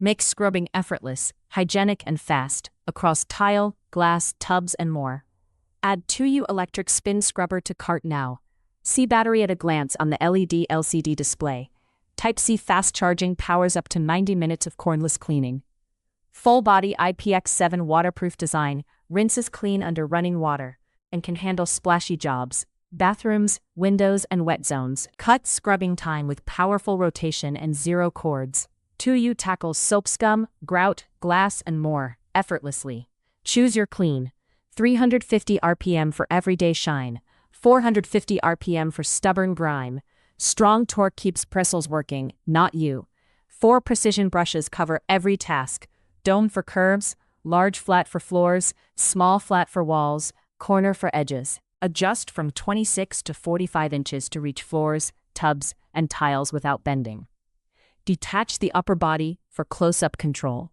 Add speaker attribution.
Speaker 1: Make scrubbing effortless, hygienic and fast, across tile, glass, tubs and more. Add 2U electric spin scrubber to cart now. See battery at a glance on the LED LCD display. Type-C fast charging powers up to 90 minutes of cornless cleaning. Full-body IPX7 waterproof design, rinses clean under running water, and can handle splashy jobs, bathrooms, windows, and wet zones. Cut scrubbing time with powerful rotation and zero cords. 2U tackles soap scum, grout, glass, and more, effortlessly. Choose your clean. 350 RPM for everyday shine, 450 RPM for stubborn grime. Strong torque keeps bristles working, not you. 4 precision brushes cover every task. Dome for curves, large flat for floors, small flat for walls, corner for edges. Adjust from 26 to 45 inches to reach floors, tubs, and tiles without bending. Detach the upper body for close-up control.